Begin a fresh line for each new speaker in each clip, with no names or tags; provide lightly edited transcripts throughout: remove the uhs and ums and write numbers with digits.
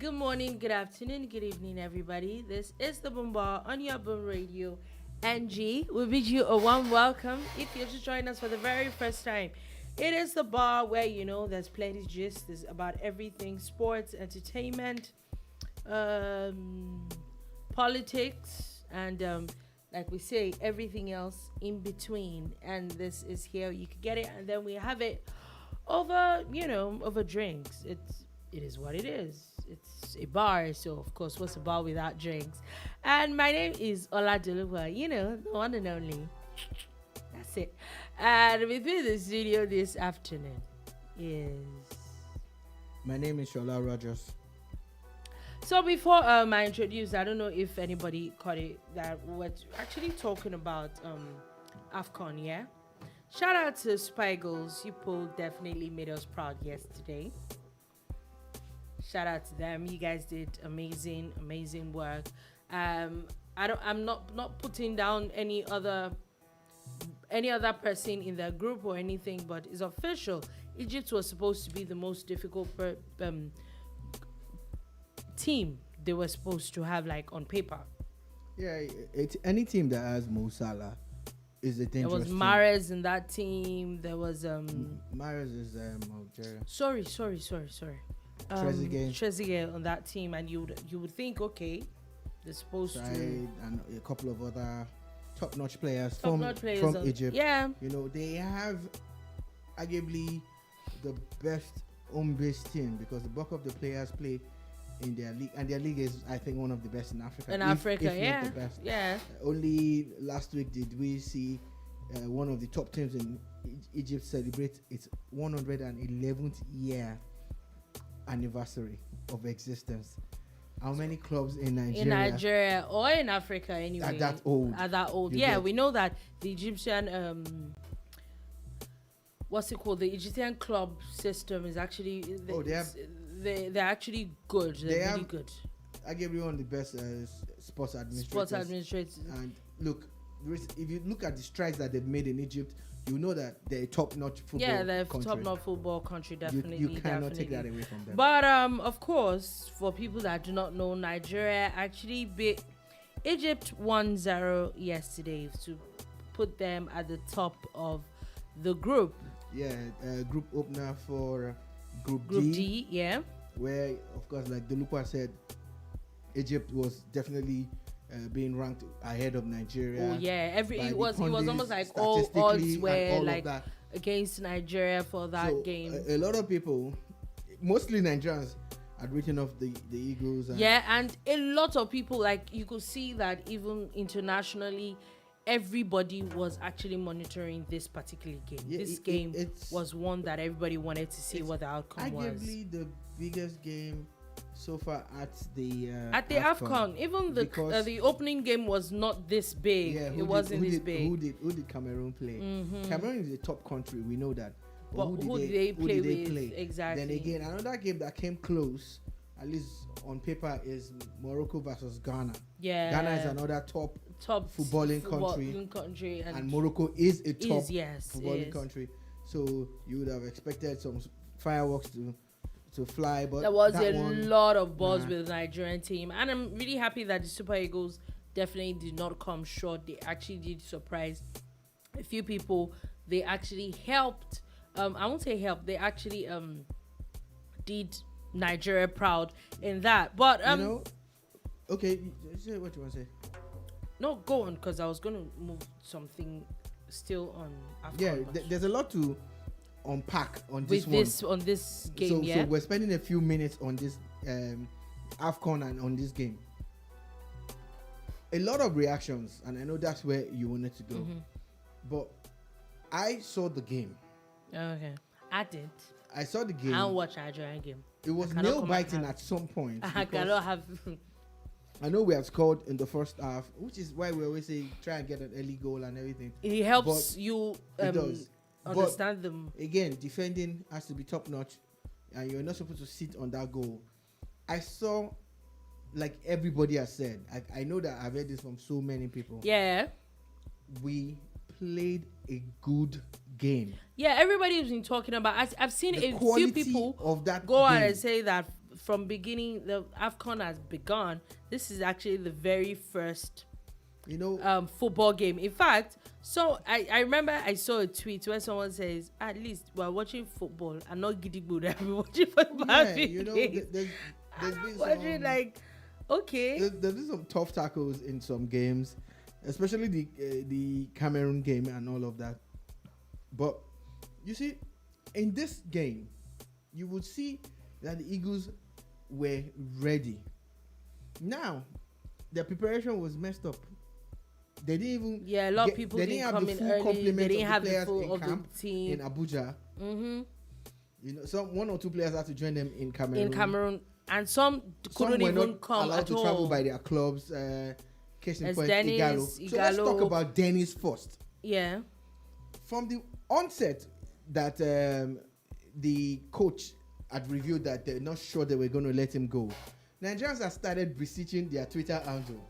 Good morning, good afternoon, good evening, everybody. This is the Boom Bar on your Boom Radio NG. We bid you a warm welcome if you're just joining us for the very first time. It is the bar where there's plenty gist. There's about everything: sports, entertainment, politics, and like we say, everything else in between. And this is here. You can get it, and then we have it over drinks. It is what it is. It's a bar, so of course, what's a bar without drinks? And my name is Ola Deluwa, the one and only. That's it. And with me in the studio this afternoon is...
My name is Shola Rogers.
So before I introduce, I don't know if anybody caught it, that we're actually talking about AFCON, yeah? Shout out to Super Eagles. You people definitely made us proud yesterday. Shout out to them. You guys did amazing work. I'm not putting down any other person in the group or anything, but it's official. Egypt was supposed to be the most difficult team they were supposed to have, like, on paper.
Yeah, it's any team that has Mo Salah is a dangerous.
There was Mahrez in that team. There was
Mahrez is Algeria.
Sorry.
Trezeguet
on that team, and you would think, okay, they're supposed to,
and a couple of other top-notch players from Egypt.
Yeah,
they have arguably the best home-based team because the bulk of the players play in their league, and their league is, I think, one of the best in Africa.
If
not the best.
Yeah.
Only last week did we see one of the top teams in Egypt celebrate its 111th year anniversary of existence. How many clubs in Nigeria?
In Nigeria or in Africa, anyway.
At that old.
Yeah, we know that the Egyptian what's it called? The Egyptian club system is actually they're actually good. They're really good.
I gave you one of the best sports administrators. And look, if you look at the strides that they've made in Egypt, you know that they're a top-notch football country.
Yeah, they're a top-notch football country, definitely.
You cannot take that away from them.
But, of course, for people that do not know, Nigeria actually beat Egypt 1-0 yesterday to put them at the top of the group.
Yeah, group opener for Group
D, yeah.
Where, of course, like Delupa said, Egypt was definitely being ranked ahead of Nigeria.
Oh yeah, it was almost like all odds were like against Nigeria for that game.
A lot of people, mostly Nigerians, had written off the Eagles.
And a lot of people, like, you could see that even internationally, everybody was actually monitoring this particular game.
Yeah,
this game was one that everybody wanted to see what the outcome was.
Arguably the biggest game so far at the
AFCON. Even the opening game was not this big.
Yeah,
it wasn't this big.
Who did Cameroon play?
Mm-hmm.
Cameroon is a top country, we know that. But
who did they play? Exactly.
Then again, another game that came close, at least on paper, is Morocco versus Ghana.
Yeah.
Ghana is another top footballing country, and Morocco is a top footballing country. So you would have expected some fireworks to fly, but
there was a lot of buzz with the Nigerian team, and I'm really happy that the Super Eagles definitely did not come short. They actually did surprise a few people. They actually helped. I won't say help. They actually did Nigeria proud in that. But
okay, say what you want to say.
No, go on, because I was going to move something still on AFCON.
Yeah, there's a lot to unpack on this
game.
So we're spending a few minutes on this AFCON and on this game. A lot of reactions, and I know that's where you wanted to go.
Mm-hmm.
But I saw the game.
Okay, I did.
I saw the game.
I don't watch Nigerian game.
It was nail biting at some point.
I cannot have.
I know we have scored in the first half, which is why we always say try and get an early goal and everything.
It helps you understand them.
Again, defending has to be top notch, and you're not supposed to sit on that goal. I saw, like everybody has said, I know that I've heard this from so many people.
Yeah.
We played a good game.
Yeah, everybody has been talking about. I've seen
the
a few people
of that
go
game.
out and say that from beginning, the AFCON has begun. This is actually the very first football game. In fact, so I remember I saw a tweet where someone says, at least we're watching football and not Gidigbo that we're watching football.
Yeah, there's been
watching like, okay.
There's been some tough tackles in some games, especially the Cameroon game and all of that. But you see, in this game, you would see that the Eagles were ready. Now, their preparation was messed up. They didn't even.
Yeah, a lot of people didn't come in early. They didn't have the full of the team
in Abuja.
Mm-hmm.
One or two players had to join them in Cameroon.
And some couldn't even come
allowed
at
to
all.
travel by their clubs. Case in point,
Dennis,
Igalo. So let's talk about Dennis first.
Yeah.
From the onset that the coach had revealed that they're not sure they were going to let him go, Nigerians have started beseeching their Twitter handle.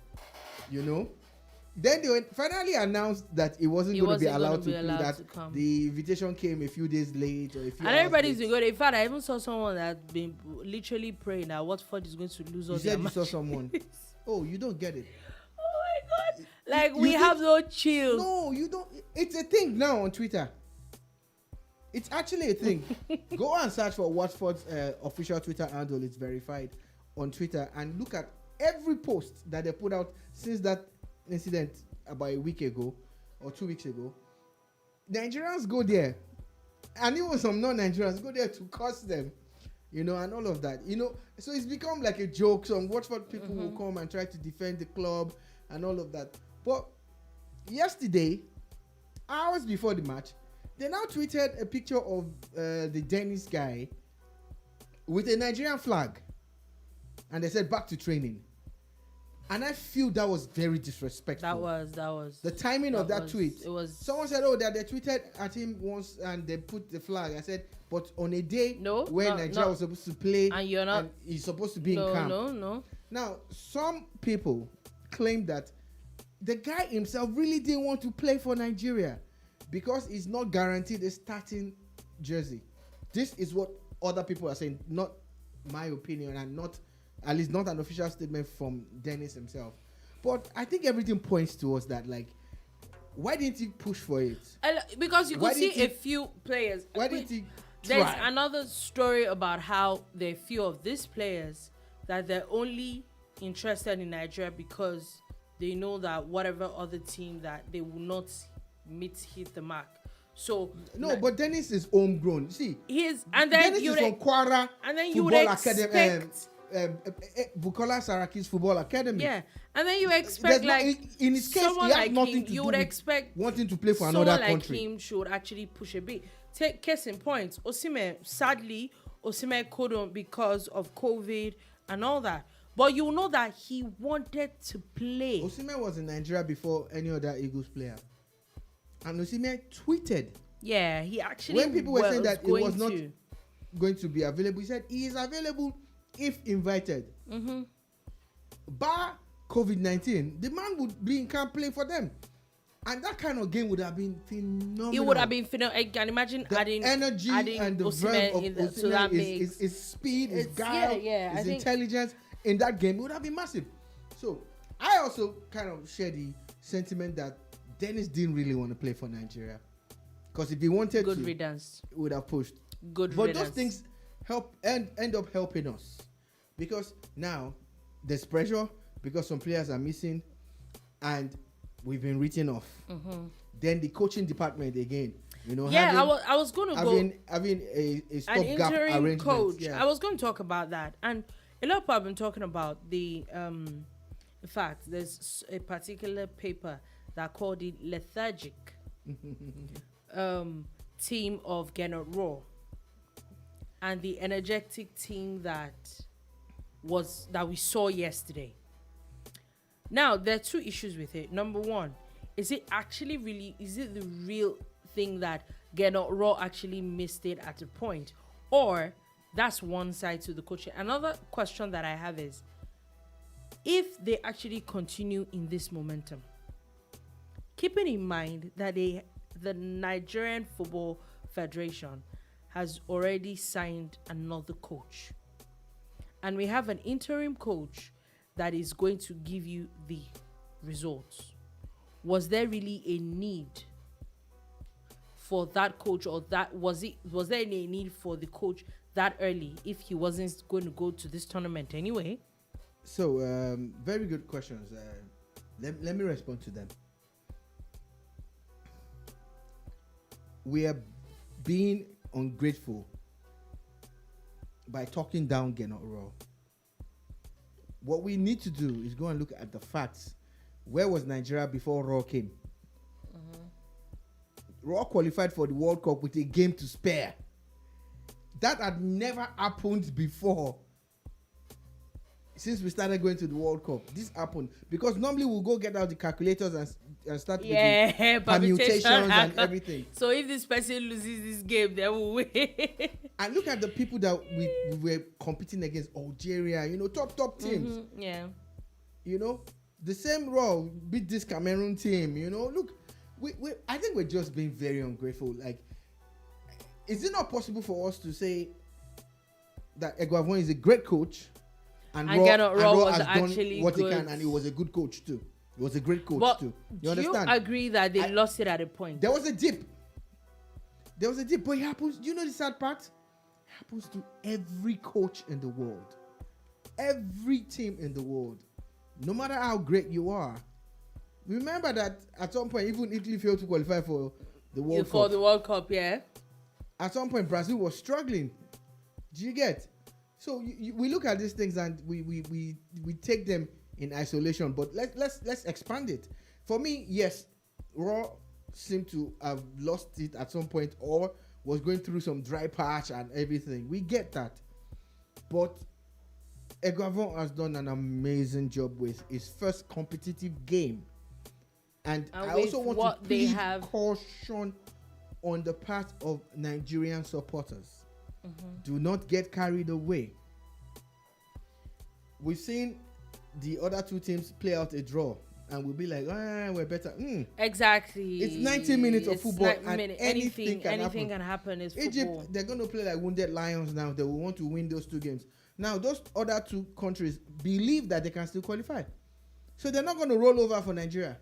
Then they finally announced that it wasn't going to be allowed to play, that the invitation came a few days late or a few
and everybody's going. In fact, I even saw someone that been literally praying that Watford is going to lose all their matches.
You saw someone. Oh, you don't get it.
Oh my God. Like, we have no chill.
No, you don't. It's a thing now on Twitter. It's actually a thing. Go and search for Watford's official Twitter handle. It's verified on Twitter. And look at every post that they put out since that incident about a week ago or 2 weeks ago. Nigerians go there, and even some non-Nigerians go there to curse them, and all of that. So it's become like a joke. Some Watford people will come and try to defend the club and all of that. But yesterday, hours before the match, they now tweeted a picture of the Dennis guy with a Nigerian flag, and they said back to training. And I feel that was very disrespectful.
That was
the timing of that tweet.
It was.
Someone said, "Oh, that they tweeted at him once and they put the flag." I said, "But on a day when Nigeria was supposed to play,
and you're not,
and he's supposed to be in camp."
No.
Now, some people claim that the guy himself really didn't want to play for Nigeria because he's not guaranteed a starting jersey. This is what other people are saying, not my opinion, and not. At least not an official statement from Dennis himself. But I think everything points towards that. Like, why didn't he push for it?
Because you could see a few players.
Why didn't he try?
There's another story about how there are few of these players that they're only interested in Nigeria because they know that whatever other team that they will not hit the mark. So
but Dennis is homegrown. See,
and then
Dennis is from Kwara,
and then you would expect.
Bukola Saraki's football academy.
Yeah, and then you expect
in his case, he has nothing to do with wanting to play for another country.
Someone like him should actually push a bit. Take case in point. Sadly, Osimhen couldn't because of COVID and all that. But you know that he wanted to play.
Osimhen was in Nigeria before any other Eagles player, and Osimhen tweeted.
Yeah, he actually.
When people were saying that it was not going to be available, he said he is available if invited. Bar COVID-19, the man would be in camp playing for them, and that kind of game would have been phenomenal. It would have been phenomenal.
I can imagine
the
adding
energy and the verve of Osimhen, so that makes his speed, his guile, his intelligence in that game would have been massive. So I also kind of share the sentiment that Dennis didn't really want to play for Nigeria, because if he wanted to, he would have pushed. But those things end up helping us, because now there's pressure because some players are missing and we've been written off. Then the coaching department again,
I was going to go
having a stopgap arrangement. Coach.
Yeah. I was going to talk about that, and a lot of people have been talking about the fact there's a particular paper that called the lethargic team of Gennaro Raw. And the energetic team that we saw yesterday. Now, there are two issues with it. Number one, is it the real thing that Gennaro Raw actually missed it at a point? Or that's one side to the coaching. Another question that I have is, if they actually continue in this momentum, keeping in mind that the Nigerian Football Federation has already signed another coach. and we have an interim coach that is going to give you the results, was there really a need for that coach, or was there any need for the coach that early if he wasn't going to go to this tournament anyway?
So, very good questions. Let me respond to them. We are being ungrateful by talking down Gennaro Raw. What we need to do is go and look at the facts. Where was Nigeria before Raw came? Raw qualified for the World Cup with a game to spare. That had never happened before. Since we started going to the World Cup, this happened because normally we'll go get out the calculators and start with the permutations and everything.
So if this person loses this game, then we'll win.
And look at the people that we were competing against. Algeria, top teams.
Yeah.
The same Raw beat this Cameroon team. Look, I think we're just being very ungrateful. Like, is it not possible for us to say that Eguavoen is a great coach? And Raw was actually what
good.
He can, and he was a good coach too. He was a great coach too. You understand?
Do you agree that they lost it at a point?
There was a dip, but it happens. You know the sad part? It happens to every coach in the world, every team in the world. No matter how great you are, remember that at some point, even Italy failed to qualify for the World Cup.
For the World Cup, yeah.
At some point, Brazil was struggling. Do you get? So we look at these things and we take them in isolation, but let's expand it. For me, yes, Raw seemed to have lost it at some point or was going through some dry patch and everything. We get that, but Eguavoen has done an amazing job with his first competitive game, and I also want to plead caution on the part of Nigerian supporters. Do not get carried away. We've seen the other two teams play out a draw, and we'll be like, we're better.
Exactly.
It's 90 minutes of football, and anything can
happen. It's
Egypt,
football.
they're going to play like wounded lions now. They will want to win those two games. Now, those other two countries believe that they can still qualify. So they're not going to roll over for Nigeria.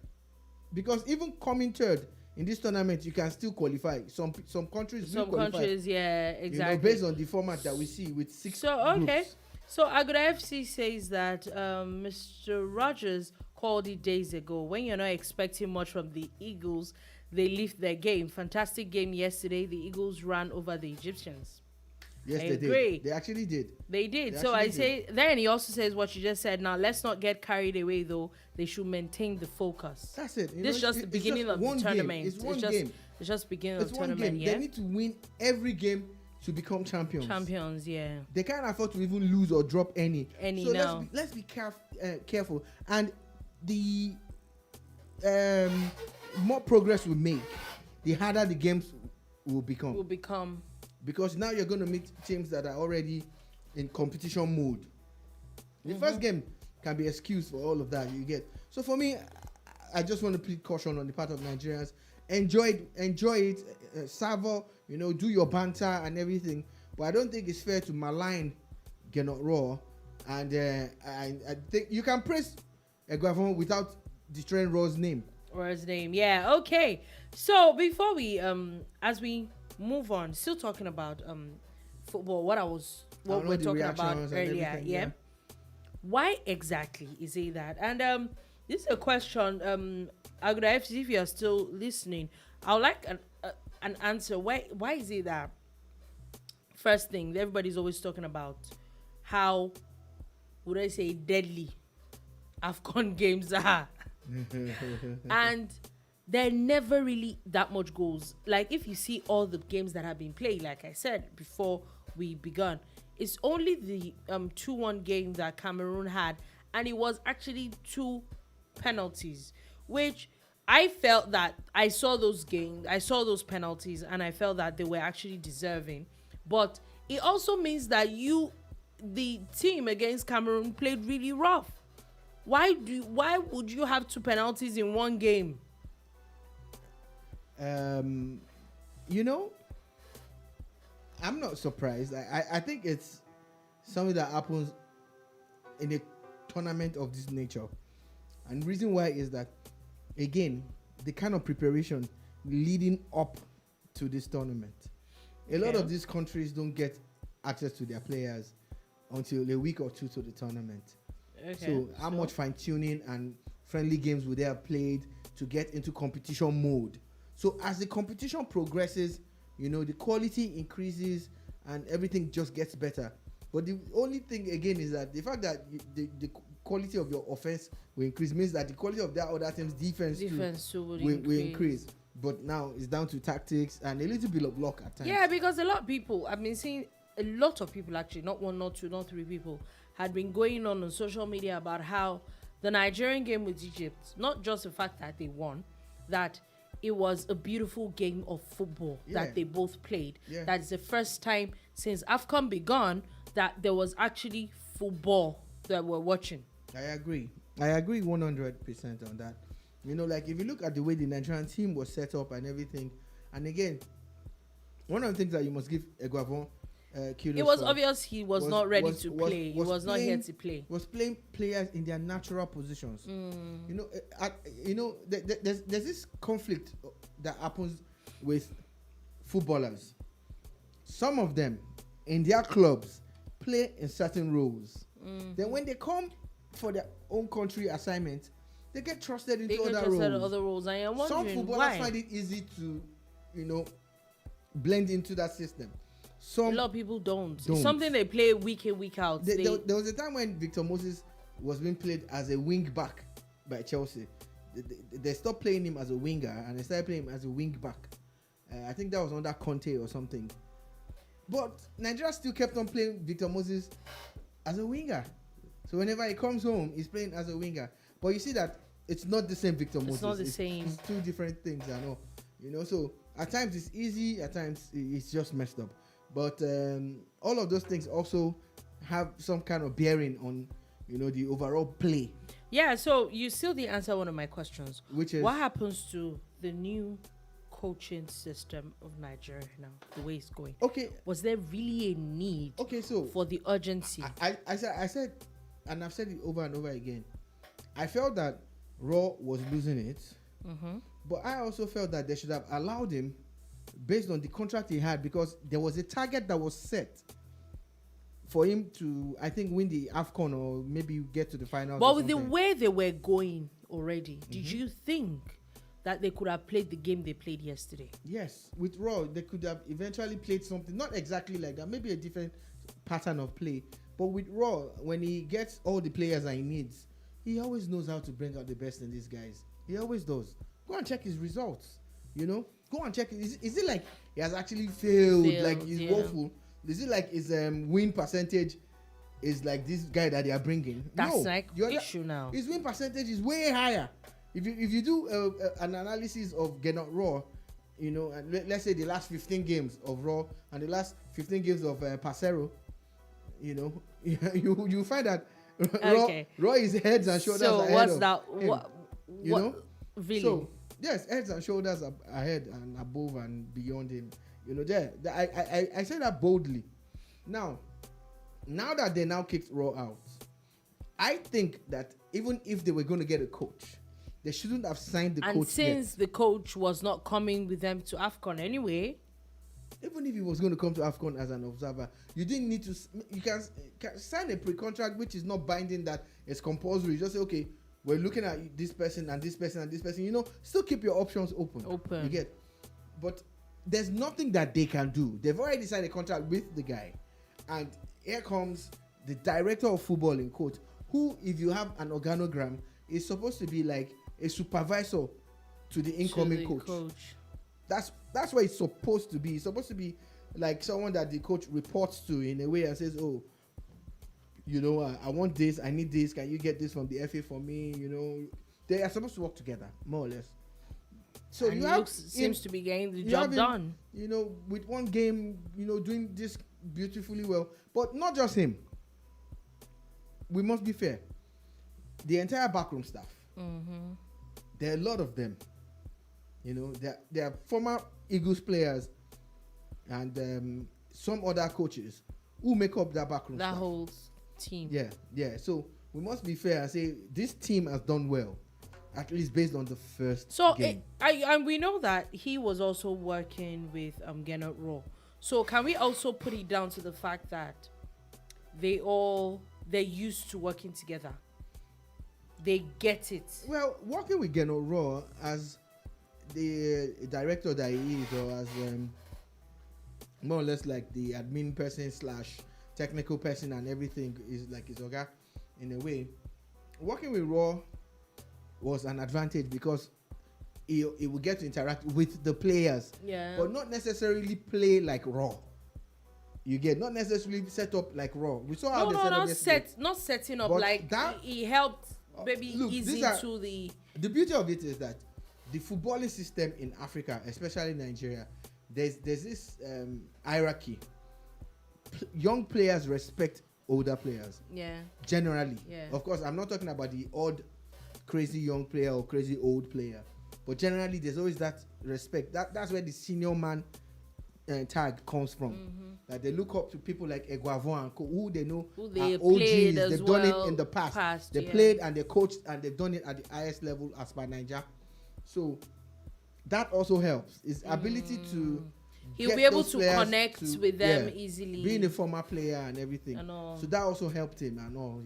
Because even coming third in this tournament, you can still qualify. Some countries will qualify. Some countries,
yeah, exactly.
Based on the format that we see with 6 groups.
So Agoda FC says that Mr. Rogers called it days ago. When you're not expecting much from the Eagles, they lift their game. Fantastic game yesterday. The Eagles ran over the Egyptians.
Yes, they did. They actually did.
They did. So I say, then he also says what you just said. Now, let's not get carried away, though. They should maintain the focus.
That's it.
This is just the beginning of the tournament.
It's one game.
It's just the beginning of the tournament,
yeah? They need to win every game to become champions.
Champions, yeah.
They can't afford to even lose or drop any. So
now.
let's be careful. And the more progress we make, the harder the games will become. Because now you're going to meet teams that are already in competition mode. The first game can be excused for all of that you get. So for me, I just want to plead caution on the part of Nigerians. Enjoy it, savor, do your banter and everything. But I don't think it's fair to malign Gennaro Raw. And I think you can praise Eguavoen without destroying Raw's name.
Yeah, okay. So before we, as we move on, still talking about football, what we're talking about earlier, yeah. Why exactly is it that? And this is a question, Agoda FC, if you're still listening, I would like an answer. Why is it that, first thing, everybody's always talking about how, would I say, deadly AFCON games are. And there never really that much goals. Like, if you see all the games that have been played, like I said before we began, it's only the 2-1 game that Cameroon had, and it was actually 2 penalties, which I felt that I saw those penalties, and I felt that they were actually deserving. But it also means that the team against Cameroon played really rough. Why would you have 2 penalties in one game?
I'm not surprised. I think it's something that happens in a tournament of this nature. And the reason why is that, again, the kind of preparation leading up to this tournament. A lot of these countries don't get access to their players until a week or two to the tournament. So how much fine-tuning and friendly games would they have played to get into competition mode? So as the competition progresses, the quality increases and everything just gets better. But the only thing again is that the fact that the quality of your offense will increase means that the quality of that other team's defense too will increase. But now it's down to tactics and a little bit of luck at times.
Yeah, because a lot of people, I've been seeing a lot of people actually, not one, not two, not three people, had been going on social media about how the Nigerian game with Egypt, not just the fact that they won, that it was a beautiful game of football that they both played. Yeah. That's the first time since AFCON begun that there was actually football that we're watching.
I agree 100% on that. Like if you look at the way the Nigerian team was set up and everything, and again, one of the things that you must give Eguavon kudos
it was obvious he was not ready to play. He was not here to play.
Was playing players in their natural positions. There's this conflict that happens with footballers. Some of them in their clubs play in certain roles. Then when they come for their own country assignment, they get trusted into other roles.
I am
Some footballers find it easy to, blend into that system.
A lot of people don't. It's something they play week in, week out.
There was a time when Victor Moses was being played as a wing back by Chelsea. They stopped playing him as a winger and they started playing him as a wing back. I think that was under Conte or something. But Nigeria still kept on playing Victor Moses as a winger. So whenever he comes home, he's playing as a winger. But you see that it's not the same Victor Moses.
It's not the same.
It's two different things, I know. So at times it's easy, at times it's just messed up. But all of those things also have some kind of bearing on, the overall play.
Yeah, so you still didn't answer one of my questions.
Which is?
What happens to the new coaching system of Nigeria now, the way it's going?
Okay.
Was there really a need for the urgency?
I said, and I've said it over and over again, I felt that Raw was losing it. But I also felt that they should have allowed him based on the contract he had, because there was a target that was set for him to, I think, win the AFCON or maybe get to the finals.
But with the way they were going already, did you think that they could have played the game they played yesterday?
Yes, with Raw, they could have eventually played something, not exactly like that, maybe a different pattern of play. But with Raw, when he gets all the players that he needs, he always knows how to bring out the best in these guys. He always does. Go and check his results, Go and check. Is it like he has actually failed like he's woeful? Is it like his win percentage is like this guy that they are bringing?
That's like issue now.
His win percentage is way higher. If you do an analysis of Gennaro Raw, and let's say the last 15 games of Raw and the last 15 games of Passero, you find that Raw is heads and shoulders ahead. So what's that?
What really? So,
yes, heads and shoulders are ahead and above and beyond him. I say that boldly. Now that they now kicked Raw out, I think that even if they were going to get a coach, they shouldn't have signed the coach. And
since the coach was not coming with them to AFCON anyway,
even if he was going to come to AFCON as an observer, you didn't need to. You can sign a pre-contract which is not binding, that it's compulsory. Just say, okay, we're looking at this person and this person and this person. Still keep your options open. You get, but there's nothing that they can do. They've already signed a contract with the guy, and here comes the director of football in quote, who, if you have an organogram, is supposed to be like a supervisor to the incoming coach. That's what it's supposed to be. It's supposed to be like someone that the coach reports to in a way and says, oh, I want this, I need this, can you get this from the FA for me? They are supposed to work together, more or less. So
and seems to be getting the job done.
With one game, doing this beautifully well. But not just him. We must be fair. The entire backroom staff. There are a lot of them. They are former Eagles players and some other coaches who make up that backroom staff.
That whole team.
Yeah. So we must be fair and say this team has done well, at least based on the first
So
game.
and we know that he was also working with Gennett Raw. So can we also put it down to the fact that they're used to working together? They get it.
Well, working with Geno Raw as the director that he is, or as more or less like the admin person / technical person and everything is like his oga in a way. Working with Raw was an advantage because he would get to interact with the players, but not necessarily play like Raw. You get not necessarily set up like Raw. We saw how they set up yesterday.
Not setting up
But
like
that-
he helped maybe
look,
ease into the.
The beauty of it is that the footballing system in Africa, especially Nigeria, there's this hierarchy. Young players respect older players.
Yeah.
Generally.
Yeah.
Of course, I'm not talking about the odd, crazy young player or crazy old player, but generally there's always that respect. That's where the senior man tag comes from. That they look up to people like Eguavon and who they know
Who they
are
played
OGs.
as
They've done
well
it in the past. They
yeah.
played and they coached and they've done it at the highest level as per Nigeria. So that also helps. His ability to
he'll
get
be able
those
to
players
connect with them easily.
Being a former player and everything.
And all.
So that also helped him and all,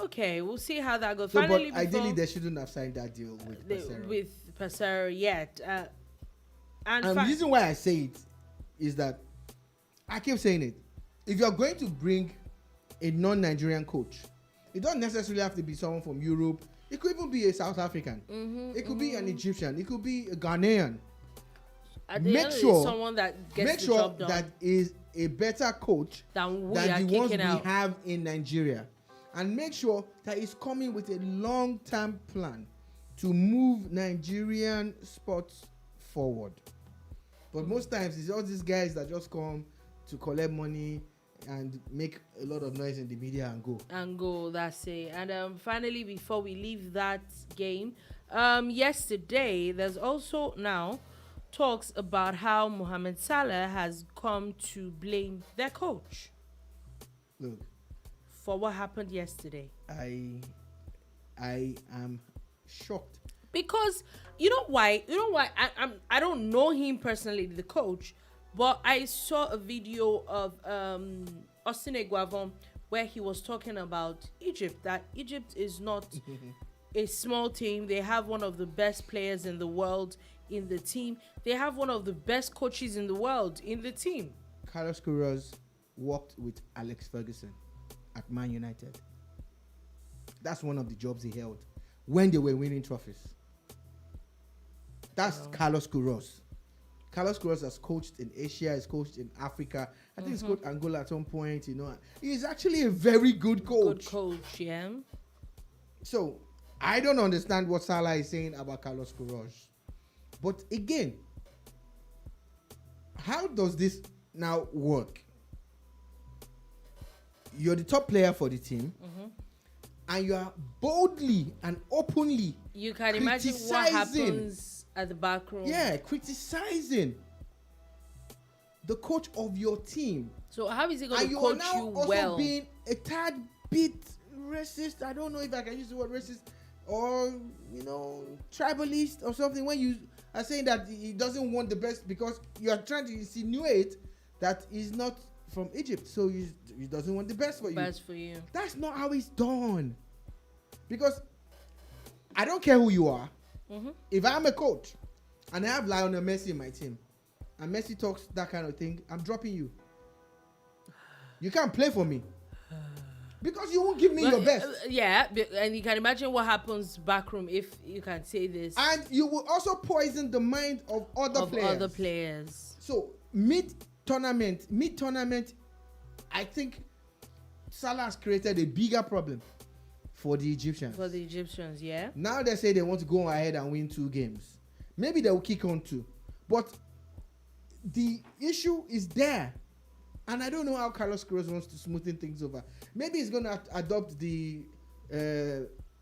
Okay, we'll see how that goes.
So,
Finally,
but ideally, they shouldn't have signed that deal with Pesero.
with Pesero yet. And
the reason why I say it is that I keep saying it. If you're going to bring a non-Nigerian coach, it doesn't necessarily have to be someone from Europe. It could even be a South African. It could be an Egyptian. It could be a Ghanaian.
Make sure someone that gets the job done.
That is a better coach
than
the ones we have in Nigeria, and make sure that he's coming with a long-term plan to move Nigerian sports forward. But most times it's all these guys that just come to collect money and make a lot of noise in the media and go. That's
it. And finally, before we leave that game, yesterday there's also now talks about how Mohamed Salah has come to blame their coach.
Look,
for what happened yesterday.
I am shocked.
Because you know why? I don't know him personally, the coach, but I saw a video of Austin Eguavon where he was talking about Egypt, that Egypt is not a small team. They have one of the best players in the world in the team. They have one of the best coaches in the world in the team.
Carlos Queiroz worked with Alex Ferguson at Man United. That's one of the jobs he held when they were winning trophies. That's Carlos Queiroz. Carlos Queiroz has coached in Asia, has coached in Africa. I think he's coached Angola at some point, He's actually a very good coach.
Good coach, yeah.
So, I don't understand what Salah is saying about Carlos Queiroz. But again, how does this now work? You're the top player for the team, and you are boldly and openly
you can imagine what happens at the back room.
Yeah, criticizing the coach of your team.
So how is he going to coach
you well? And you're also being a tad bit racist. I don't know if I can use the word racist, or tribalist or something, when you are saying that he doesn't want the best because you are trying to insinuate that he's not from Egypt, so he doesn't want the best for you. That's not how it's done. Because I don't care who you are. If I'm a coach and I have Lionel Messi in my team, and Messi talks that kind of thing, I'm dropping you. You can't play for me because you won't give me your best.
Yeah, and you can imagine what happens backroom if you can say this.
And you will also poison the mind of other players. So mid-tournament, I think Salah has created a bigger problem for the Egyptians. Yeah. Now they say they want to go ahead and win 2 games. Maybe they will kick on 2. But the issue is there. And I don't know how Carlos Queiroz wants to smoothen things over. Maybe he's going to adopt the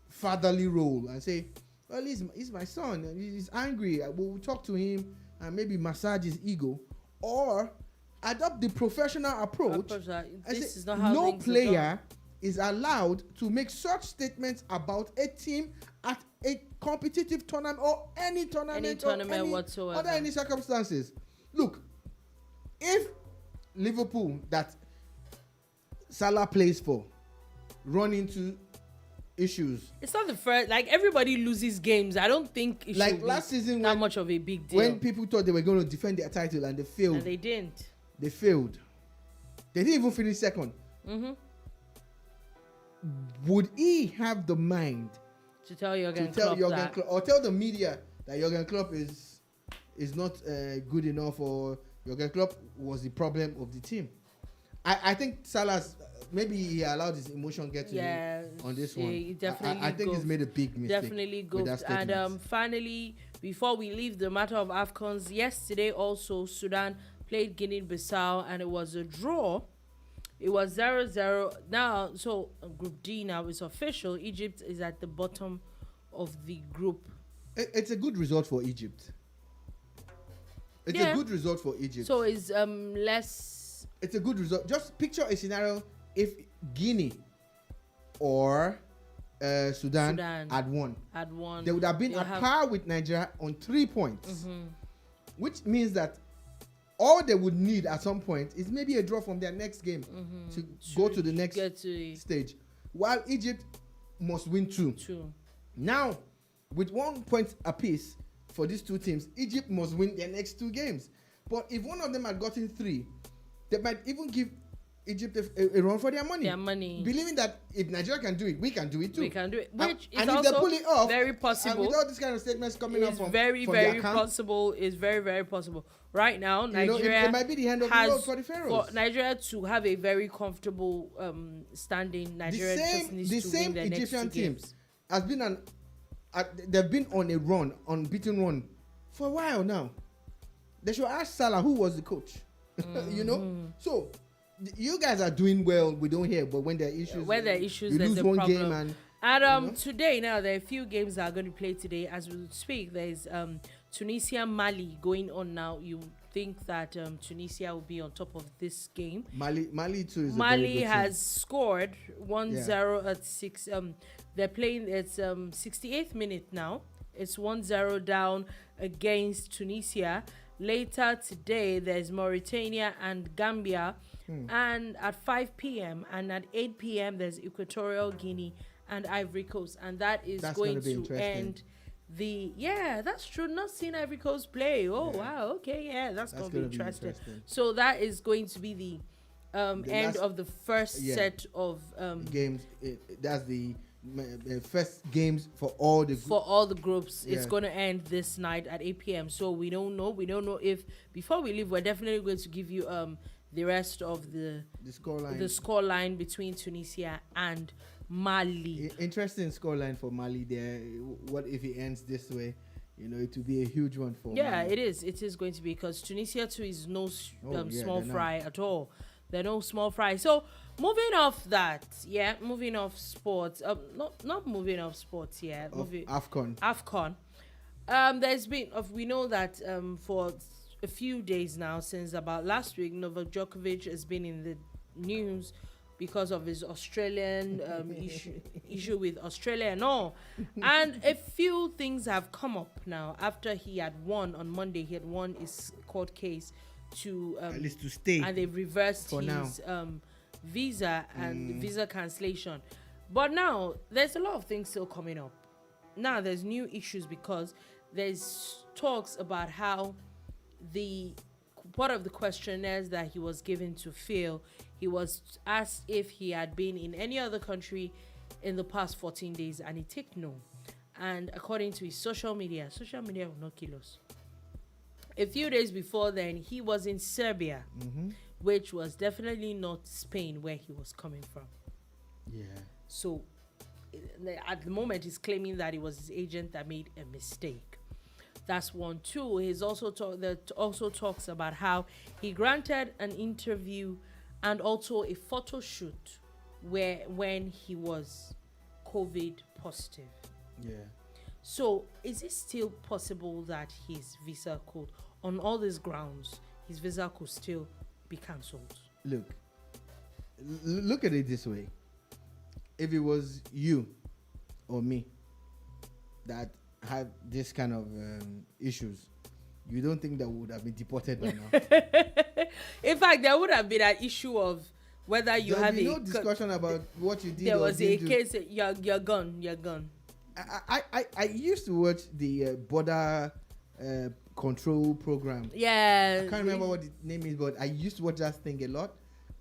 fatherly role and say, well, he's my son. And he's angry. We'll talk to him and maybe massage his ego. Or adopt the professional approach.
This is not how
no player is allowed to make such statements about a team at a competitive tournament or any tournament
whatsoever.
Under any circumstances. Look, if Liverpool that Salah plays for run into issues,
it's not the first. Like, everybody loses games. I don't think it
like
should
last
be
season
that much of a big deal.
when people thought they were going to defend their title and they failed.
And they didn't.
They failed. They didn't even finish second.
Mm-hmm.
Would he have the mind
To tell Jurgen
to tell
Klopp
Jurgen
that.
Klopp or tell the media that Jurgen Klopp is not good enough, or Jurgen Klopp was the problem of the team? I think Salah's maybe he allowed his emotion get to him on this one.
He definitely
I think he's made a big mistake.
Definitely
with that
goofed. And
statement.
finally, before we leave the matter of AFCONs, yesterday also Sudan played Guinea-Bissau and it was a draw. It was 0-0. Now, so Group D now is official. Egypt is at the bottom of the group.
It's a good result for Egypt. It's a good result for Egypt.
So it's less.
It's a good result. Just picture a scenario if Guinea or Sudan had won. They would have been at par with Nigeria on 3 points, which means that all they would need at some point is maybe a draw from their next game to go to the next stage, while Egypt must win two. Now, with 1 point apiece for these two teams, Egypt must win their next two games. But if one of them had gotten 3, they might even give Egypt a run for their money. Believing that if Nigeria can do it, we can do it too.
We can do it. Which is
and
also
if they pull it off,
very possible.
And with all these kind of statements coming up from
very possible. Is very, very possible. Right now, Nigeria
it might be the end of the road for the Pharaohs.
For Nigeria to have a very comfortable standing, Nigeria just needs to win their
Egyptian
next 2 games.
Has been they've been on a run, unbeaten run for a while now. They should ask Salah who was the coach. So you guys are doing well. We don't hear, but when there are issues, you
there's
lose
a
one
problem.
game
And today, now there are a few games that are going to play today as we speak. There's Tunisia Mali going on now. You think that Tunisia will be on top of this game?
Mali too is
Mali has scored 1-0 at 6. They're playing. It's 68th minute now. It's 1-0 down against Tunisia. Later today, there's Mauritania and Gambia. And at 5 p.m. and at 8 p.m. there's Equatorial Guinea and Ivory Coast, and that's going to end the that's true. Not seen Ivory Coast play. Wow, okay, that's going to be interesting. So that is going to be the end of the first set of
games. That's the first games for all the groups.
It's going to end this night at 8 p.m. So we don't know if before we leave, we're definitely going to give you the rest of the scoreline between Tunisia and Mali.
Interesting scoreline for Mali there. What if it ends this way? It will be a huge one for Mali.
It is going to be, because Tunisia too is no small fry at all. They're no small fry. So moving off that, moving off sports. Not moving off sports. AFCON. There's been we know that for a few days now, since about last week, Novak Djokovic has been in the news because of his Australian issue with Australia and all. And a few things have come up now after he had won on Monday. He had won his court case to
at least to stay,
and they've reversed his visa and visa cancellation. But now there's a lot of things still coming up. Now there's new issues because there's talks about how part of the questionnaires that he was given to fill, he was asked if he had been in any other country in the past 14 days, and he ticked no. And according to his social media will not kill us. A few days before then, he was in Serbia, which was definitely not Spain, where he was coming from. So at the moment, he's claiming that it was his agent that made a mistake. That's one. Two, he's also talks about how he granted an interview and also a photo shoot when he was COVID positive. So is it still possible that his visa could, on all these grounds, his visa could still be cancelled?
Look at it this way. if it was you or me that had this kind of issues, you don't think that we would have been deported by now?
In fact, there would have been an issue of whether you
There'll
have
be
a
no discussion about what you did.
there
or
was a
didn't do.
case. You're gone. You're gone.
I used to watch the border control program.
Yeah.
I can't remember what the name is, but I used to watch that thing a lot.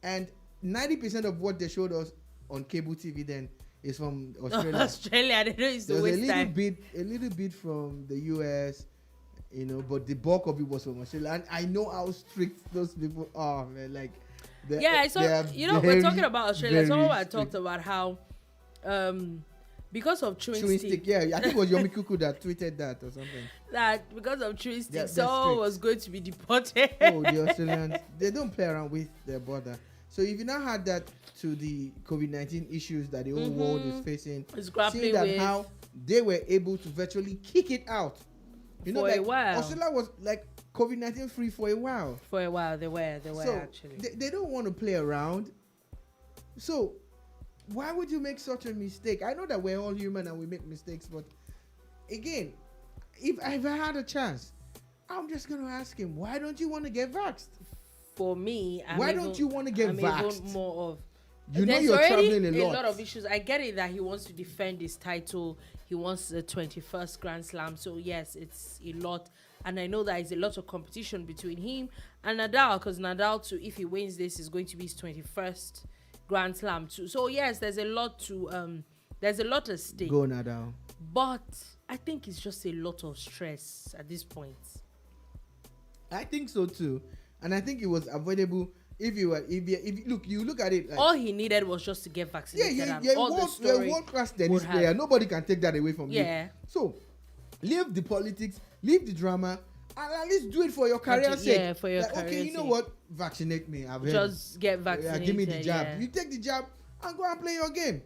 And 90% of what they showed us on cable TV then is from Australia.
Australia, they don't used to
There was
waste time.
a little bit from the US, you know, but the bulk of it was from Australia. And I know how strict those people are, man. Like,
Yeah, so you know, we're talking about Australia. Someone I talked about how, because of chewing stick,
yeah, I think it was Yomi Kuku that tweeted that or something.
that because of chewing stick,
They're
someone
strict.
was going to be deported.
Oh, the Australians, they don't play around with their border. So if you now had that to the COVID-19 issues that the whole world is facing,
It's grappling
seeing that
with
how they were able to virtually kick it out. You know,
For a
like
while.
Australia was like COVID-19 free for a while.
For a while, they were
So
actually.
they don't want to play around. So why would you make such a mistake? I know that we're all human and we make mistakes, but again, if I had a chance, I'm just going to ask him, why don't you want to get vaxxed?
For me,
Why don't you want to get
I'm
vaxxed?
even more of.
You know
There's
you're
already
traveling a lot.
a lot of issues. I get it that he wants to defend his title. He wants the 21st Grand Slam. So yes, it's a lot, and I know that it's a lot of competition between him and Nadal, because Nadal too, if he wins this, is going to be his 21st Grand Slam too. So yes, there's a lot at stake.
Go Nadal.
But I think it's just a lot of stress at this point.
I think so too, and I think it was avoidable if you look at it. Like,
All he needed was just to get vaccinated. and
you're
all the
a
story
world-class
would
tennis
have-
player. Nobody can take that away from you.
Yeah.
So, leave the politics, leave the drama, and at least do it for your career's sake.
Yeah, for your
Like, okay,
career's
you know
sake.
what? Vaccinate me. I've heard.
Just get
Yeah,
vaccinated.
give me the jab.
yeah.
You take the jab and go and play your game.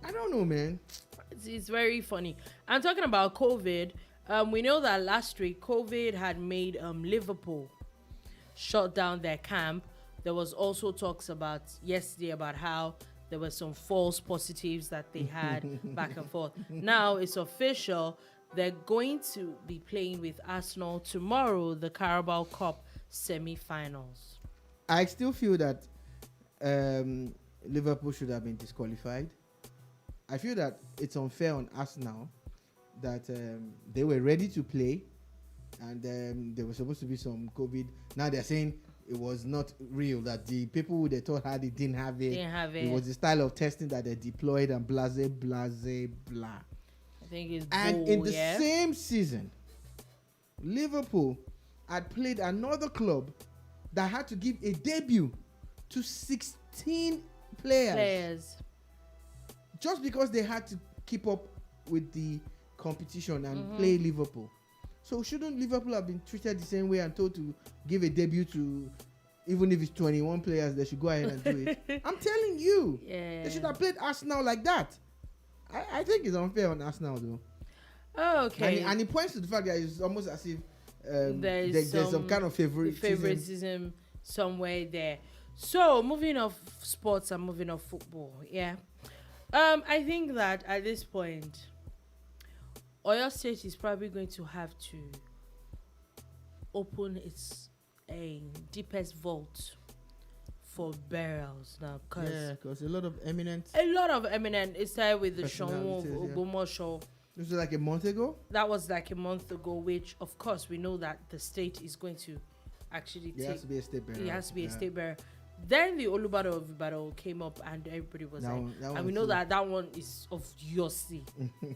I don't know, man.
It's very funny. I'm talking about COVID. We know that last week COVID had made Liverpool shut down their camp. There was also talks about yesterday about how there were some false positives that they had back and forth. Now it's official. They're going to be playing with Arsenal tomorrow, the Carabao Cup semi-finals.
I still feel that Liverpool should have been disqualified. I feel that it's unfair on us now that they were ready to play and there was supposed to be some COVID. Now they're saying it was not real, that the people who they thought had it didn't have it. It was the style of testing that they deployed and blah.
I think it's
And in the same season, Liverpool had played another club that had to give a debut to 16 players. Just because they had to keep up with the competition and play Liverpool. So shouldn't Liverpool have been treated the same way and told to give a debut to, even if it's 21 players, they should go ahead and do it? I'm telling you.
Yeah.
They should have played Arsenal like that. I think it's unfair on Arsenal though.
Oh, okay.
And it points to the fact that it's almost as if
there's
some kind of favoritism
somewhere there. So moving off sports and moving off football, yeah. I think that at this point, Oyo State is probably going to have to open its deepest vault for burials now,
because a lot of eminent.
It started with the Shonwo of
Personalities, yeah.
Ogbomoso.
This was like a month ago.
That was like a month ago, which of course we know that the state is going to actually
It has to be a state burial.
It has to be a state burial. Then the Olubado of Ibadan came up and everybody was
That
like,
one- that
and
one
we know
too.
that one is of your sea.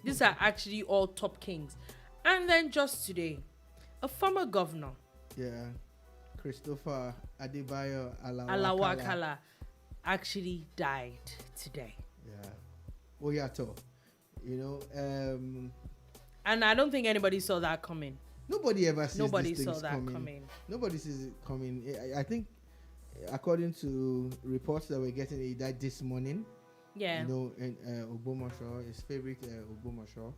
These are actually all top kings. And then just today, a former governor,
Yeah. Christopher Adebayo
Alawakala, actually died today.
Yeah. Oyato. You know,
And I don't think anybody saw that coming.
nobody ever sees
Nobody
these
saw
things
that
coming.
coming.
Nobody sees it coming. I think, according to reports that we're getting, he died this morning.
Yeah.
You know, in Ogbomoso, his favorite Ogbomoso.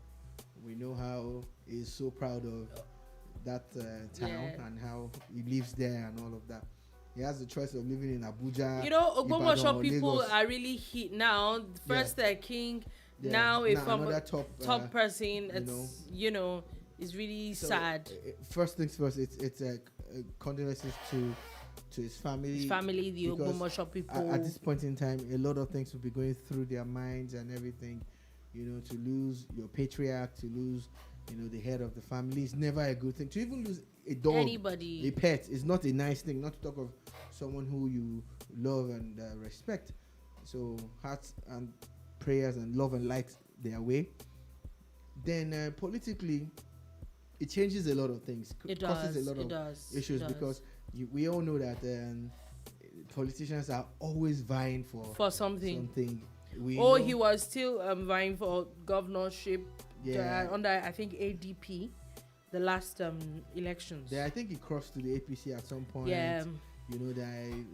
We know how he's so proud of that town
Yeah.
and how he lives there and all of that. He has the choice of living in Abuja.
You know,
Ibadan,
Ogbomoso
or
people
Lagos.
are really hit now. First they're king,
Yeah.
now a former
another
top person.
know.
It's really
So,
sad.
First things first, it's condolences to his family.
His family, the
because
Ogbomoso people.
At this point in time, a lot of things will be going through their minds and everything. To lose your patriarch, to lose, the head of the family is never a good thing. To even lose a dog,
Anybody.
a pet, is not a nice thing. Not to talk of someone who you love and respect. So hearts and prayers and love and light their way. Then politically, it changes a lot of things.
It
causes
does.
a lot of issues because we all know that politicians are always vying for
something.
He
He was still vying for governorship under, I think, ADP, the last elections.
Yeah, I think he crossed to the APC at some point.
Yeah.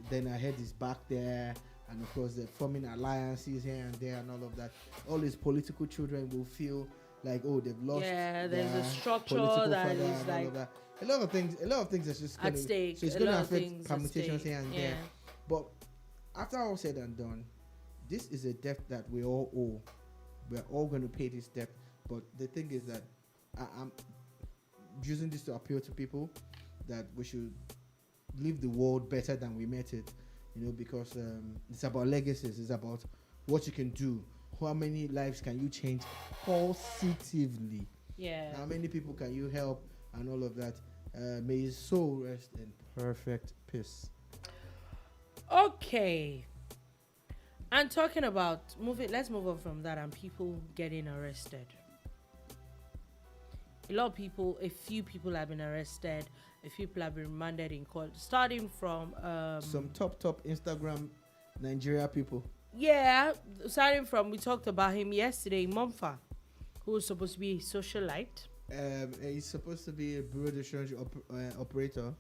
Then I heard he's back there, and of course they're forming alliances here and there and all of that. All his political children will feel like, they've lost.
Yeah, there's a structure that is like
a lot of things that's just
at stake.
So it's going to affect permutations here and there. But after all said and done, this is a debt that we all owe. We're all going to pay this debt. But the thing is that I'm using this to appeal to people that we should leave the world better than we met it. Because it's about legacies. It's about what you can do. How many lives can you change positively?
Yeah.
How many people can you help and all of that? May his soul rest in perfect peace.
Okay. And talking about let's move on from that and people getting arrested. A few people have been arrested. A few people have been remanded in court. Starting from
some top Instagram Nigeria people.
Yeah, starting from, we talked about him yesterday, Momfa, who was supposed to be a socialite.
He's supposed to be a bureau de change operator.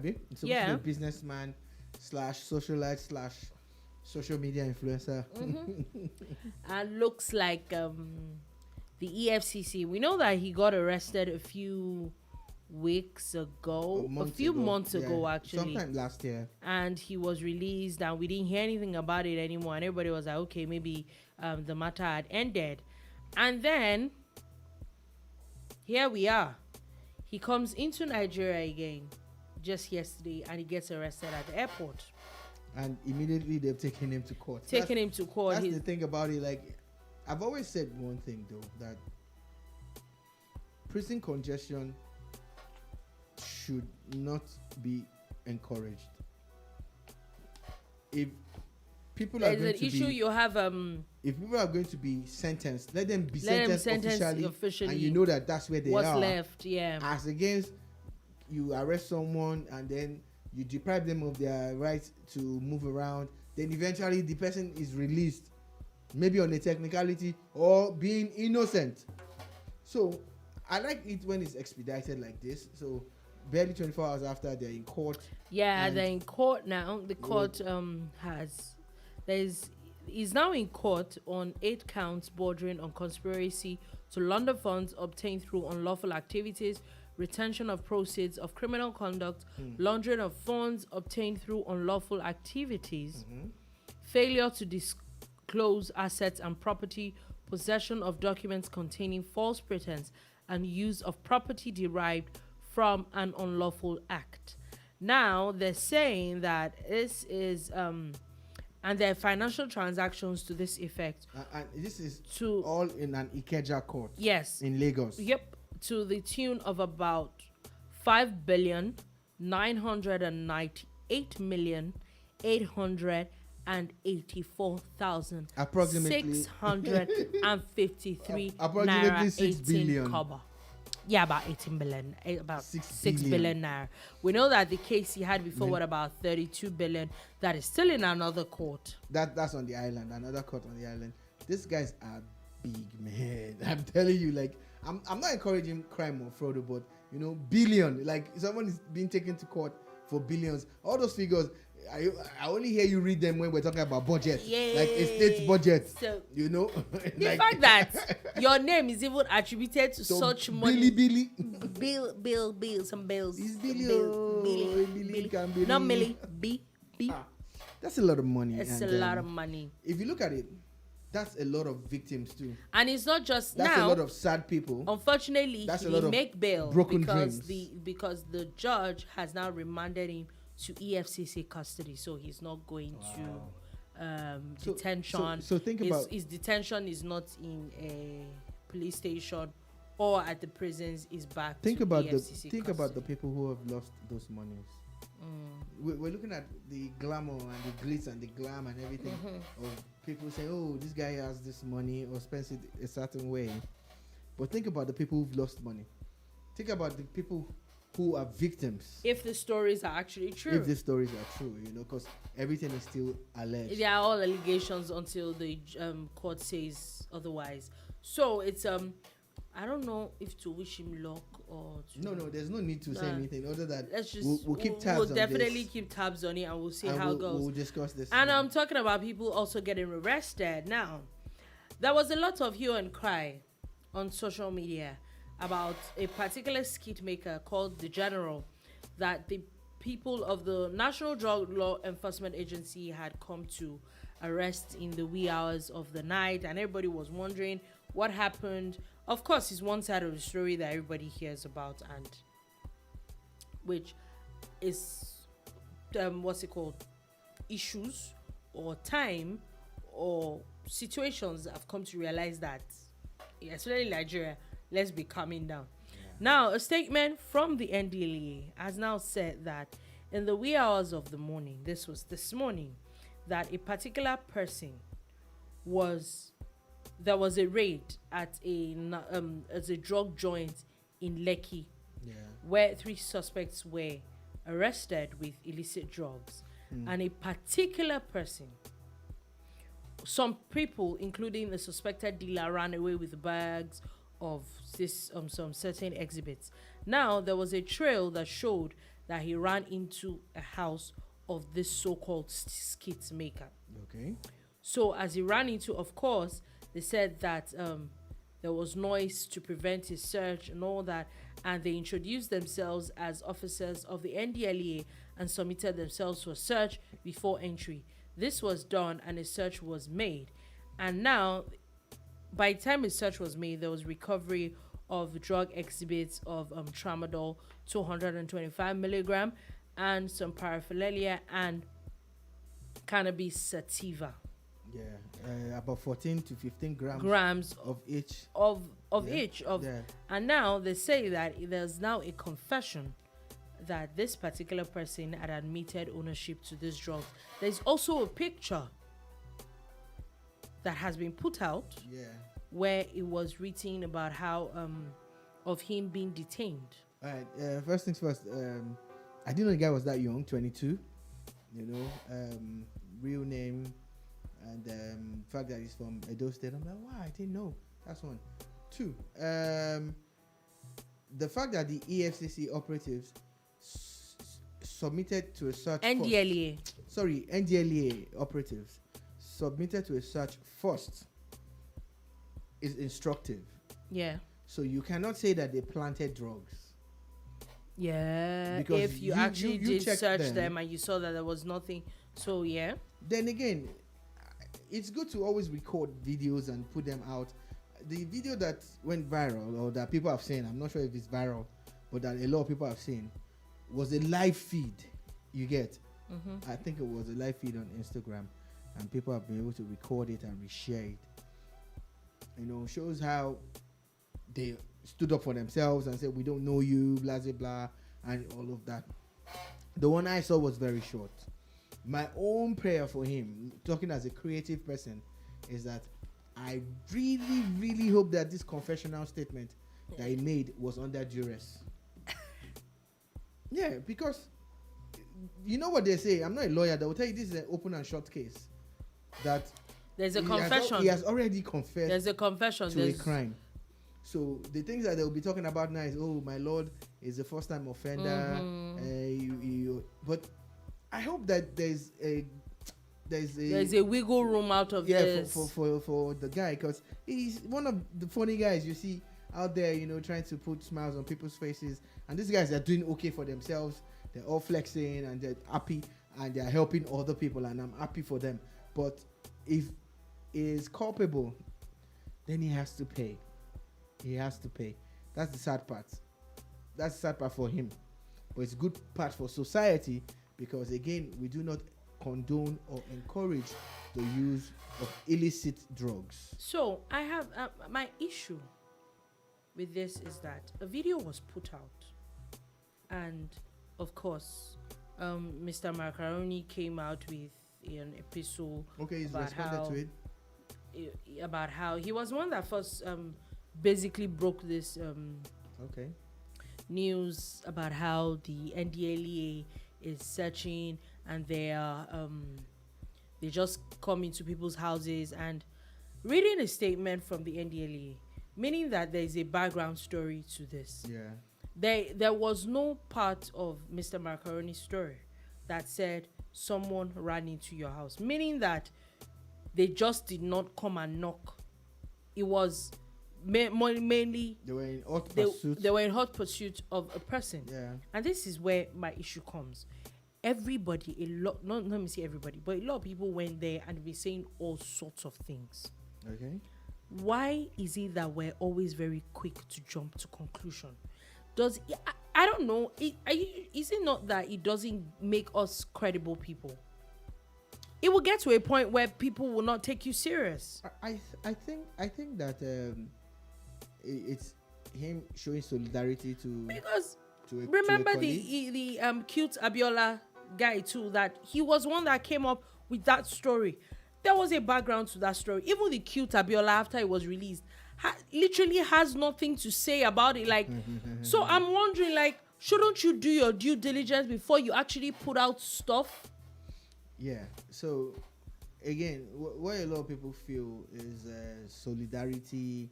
He's supposed to be a businessman / socialite / social media influencer.
Mm-hmm. And looks like the EFCC. We know that he got arrested a few weeks ago, a few months ago actually,
sometime last year,
and he was released and we didn't hear anything about it anymore, and everybody was like, okay, maybe the matter had ended. And then here we are, he comes into Nigeria again just yesterday and he gets arrested at the airport,
and immediately they've taken him to court.
That's the
thing about it. Like, I've always said one thing though, that prison congestion should not be encouraged. If people are going to if people are going to be sentenced, let them be sentenced officially, and you know that's where they
what's
are.
left, yeah.
As against you arrest someone and then you deprive them of their right to move around, then eventually the person is released, maybe on a technicality or being innocent. So I like it when it's expedited like this. So barely 24 hours after, they're in court.
Yeah, they're in court now. The court is now in court on 8 counts bordering on conspiracy to launder funds obtained through unlawful activities, retention of proceeds of criminal conduct, laundering of funds obtained through unlawful activities, failure to disclose assets and property, possession of documents containing false pretense, and use of property derived from an unlawful act. Now they're saying that this is and their financial transactions to this effect.
And this is all in an Ikeja court.
Yes.
In Lagos.
Yep. To the tune of about 5,998,884,000
approximately
653
approximately
naira
6 billion.
Kobo. Yeah, about 18 billion, about
6
6 billion naira. We know that the case he had before, about 32 billion, that is still in another court.
That's on the island, another court on the island. These guys are big, man. I'm telling you, like, I'm not encouraging crime or fraud, but billion, like someone is being taken to court for billions. All those figures, I only hear you read them when we're talking about budget,
Yeah.
like a state budget.
So
You know,
the fact that your name is even attributed to
so
such money.
Billy,
Bill, some bills.
It's Billy,
Billy.
can Billy.
Not Millie. B.
That's a lot of money.
It's
and,
a lot of money.
If you look at it, that's a lot of victims too.
And it's not just
That's
now.
a lot of sad people.
Unfortunately,
That's a
he
lot
didn't
of
make bail
broken
because
dreams.
the judge has now remanded him to EFCC custody, so he's not going to detention.
So think about
his detention is not in a police station or at the prisons. Is back.
think
to
about
EFCC
the
custody.
people who have lost those monies. We're looking at the glamour and the glitz and the glam and everything of people saying, "Oh, this guy has this money or spends it a certain way." But think about the people who've lost money. Think about the people who are victims.
If the stories are actually true,
If the stories are true, because everything is still alleged.
they are all allegations until the court says otherwise. So it's I don't know if to wish him luck or to
No, there's no need to say anything other than
let's just
we'll keep tabs
we'll
on
definitely
this.
keep tabs on it and we'll see
And
how it goes.
We'll discuss this.
And I'm talking about people also getting arrested. Now, there was a lot of hue and cry on social media about a particular skit maker called The General that the people of the National Drug Law Enforcement Agency had come to arrest in the wee hours of the night, and everybody was wondering what happened. Of course, it's one side of the story that everybody hears about, and which is issues or time or situations that have come to realize that, especially in Nigeria, let's be calming down. Now, a statement from the NDLEA has now said that in the wee hours of the morning, this was this morning, that a particular person there was a raid at a drug joint in Lekki, where 3 suspects were arrested with illicit drugs, and a particular person, some people, including the suspected dealer, ran away with bags of this some certain exhibits. Now there was a trail that showed that he ran into a house of this so-called skit maker.
Okay.
So as he ran into, of course, they said that there was noise to prevent his search and all that, and they introduced themselves as officers of the NDLEA and submitted themselves for search before entry. This was done and a search was made. And now, by the time a search was made, there was recovery of drug exhibits of tramadol, 225 milligram, and some paraphernalia and cannabis sativa.
Yeah, about 14 to 15
grams
of each.
And now they say that there's now a confession that this particular person had admitted ownership to this drug. There's also a picture that has been put out where it was written about how of him being detained.
All right, first things first, I didn't know the guy was that young, 22, real name, and the fact that he's from Edo State. I'm like, wow, I didn't know. That's one. 2, the fact that the EFCC operatives submitted to a search
NDLEA.
NDLEA operatives submitted to a search first is instructive.
Yeah.
So you cannot say that they planted drugs.
Yeah.
Because
if you actually did search them and you saw that there was nothing. So, yeah.
Then again, it's good to always record videos and put them out. The video that went viral, or that people have seen, I'm not sure if it's viral, but that a lot of people have seen, was a live feed. You get? Mm-hmm. I think it was a live feed on Instagram, and people have been able to record it and reshare it. Shows how they stood up for themselves and said, we don't know you, blah, blah, blah, and all of that. The one I saw was very short. My own prayer for him, talking as a creative person, is that I really, really hope that this confessional statement that he made was under duress. Yeah, because you know what they say. I'm not a lawyer. They will tell you this is an open and shut case. That
there's a confession.
He has already confessed.
There's a confession
to a crime. So the things that they'll be talking about now is, oh, my lord is a first-time offender.
Mm-hmm.
But I hope that
There's a wiggle room out of this.
For the guy, because he's one of the funny guys you see out there, trying to put smiles on people's faces. And these guys are doing okay for themselves. They're all flexing and they're happy and they're helping other people, and I'm happy for them. But if he is culpable, then he has to pay. He has to pay. That's the sad part. That's the sad part for him. But it's a good part for society, because again, we do not condone or encourage the use of illicit drugs.
So I have my issue with this is that a video was put out, and of course, Mr. Macaroni came out with an epistle.
Okay, he's responded to it.
About how he was one that first basically broke this
Okay.
news about how the NDLEA is searching, and they just come into people's houses, and reading a statement from the NDLEA, meaning that there is a background story to this.
Yeah.
There was no part of Mr. Macaroni's story that said someone ran into your house, meaning that they just did not come and knock. It was mainly
They were in hot pursuit.
They were in hot pursuit of a person.
Yeah.
And this is where my issue comes. Everybody, not let me say everybody, but a lot of people went there and were saying all sorts of things.
Okay.
Why is it that we're always very quick to jump to conclusion? I don't know. Is it not that it doesn't make us credible people? It will get to a point where people will not take you serious.
I think that it's him showing solidarity
Because
to a
remember
colleague.
the cute Abiola guy too, that he was one that came up with that story. There was a background to that story. Even the cute Abiola, after it was released, literally has nothing to say about it. Like, so I'm wondering, like, shouldn't you do your due diligence before you actually put out stuff?
Yeah. So again, what a lot of people feel is solidarity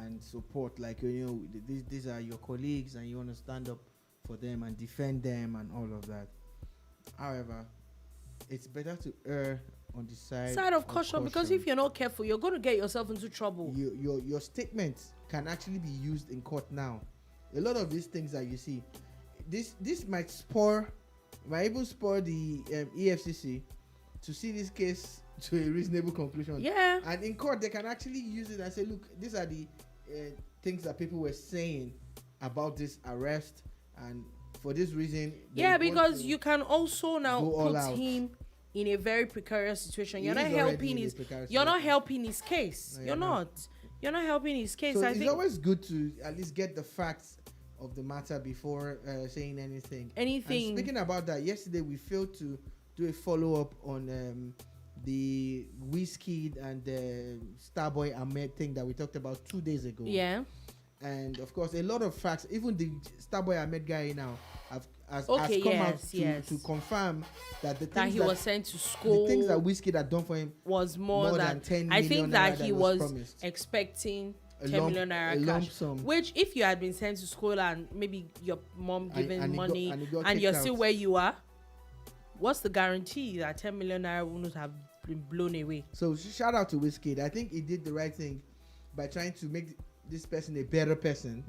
and support. Like, these are your colleagues, and you want to stand up for them and defend them and all of that. However, it's better to err on the side
of caution, because if you're not careful, you're going to get yourself into trouble.
Your statement can actually be used in court now. A lot of these things that you see, this might even spur the EFCC to see this case to a reasonable conclusion.
Yeah.
And in court, they can actually use it and say, look, these are the things that people were saying about this arrest, and for this reason.
Yeah, because you can also now put him in a very precarious situation. You're not helping his case. No, you're not helping his case.
So it's always good to at least get the facts of the matter before saying anything. And speaking about that, yesterday we failed to do a follow-up on the Wizkid and the Starboy Ahmed thing that we talked about 2 days ago.
Yeah.
And of course, a lot of facts, even the Starboy Ahmed guy now has come out to confirm that the things
he was sent to school,
the things that Wizkid had done for him
was more than
10 million.
I think that he was
promised.
Expecting 10 million naira
lump
cash,
sum.
which if you had been sent to school and maybe your mom giving money and you're still
out.
Where you are, what's the guarantee that 10 million naira wouldn't have been blown away?
So shout out to Wizkid. I think he did the right thing by trying to make this person a better person,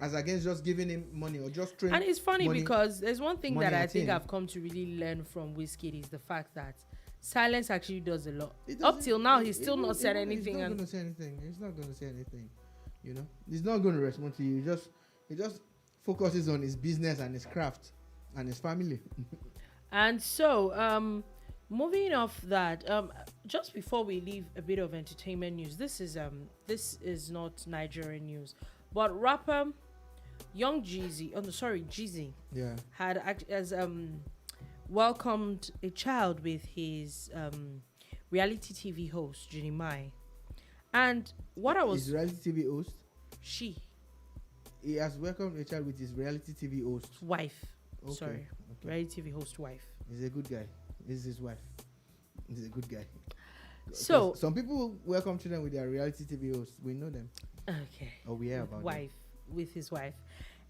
as against just giving him money or just throwing.
And it's funny because there's one thing that I think
him.
I've come to really learn from Wizkid is the fact that silence actually does a lot. Up till now, he's still not said anything.
He's not going to say anything. He's not going to say anything. He's not going to respond to you. He just focuses on his business and his craft and his family.
And so, moving off that, just before we leave a bit of entertainment news, this is not Nigerian news, but rapper Young Jeezy, Jeezy,
yeah,
has welcomed a child with his reality TV host Jinimai, and
his reality TV host. He has welcomed a child with his reality TV host
wife.
Okay.
Reality TV host wife.
He's a good guy. This is his wife. He's a good guy.
So
some people welcome children with their reality TV hosts. We know them.
Okay.
Or we hear about
wife with his wife.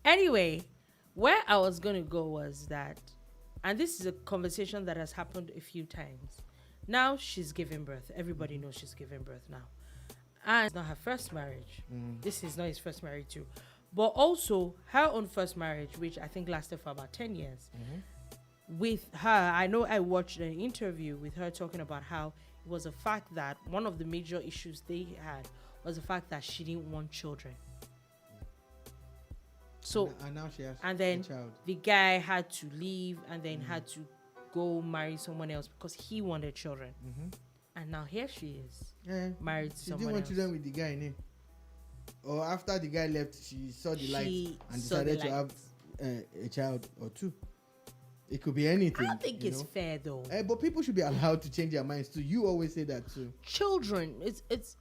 Anyway, where I was gonna go was that And this is a conversation that has happened a few times. Now she's giving birth. Everybody knows she's giving birth now. And it's not her first marriage. This is not his first marriage too. But also her own first marriage, which I think lasted for about 10 years. With her, I know I watched an interview with her talking about how it was a fact that one of the major issues they had was the fact that she didn't want children. So
and now she has
then
a child.
the guy had to leave and then had to go marry someone else because he wanted children. And now here she is, married to
She
someone
didn't want
else.
children with the guy, ne? Or after the guy left, she saw the light
She
and
saw the
decided to have
light.
a child or two. It could be anything.
I don't think
you
it's
know?
fair though.
But people should be allowed to change their minds too. You always say that too.
Children, it's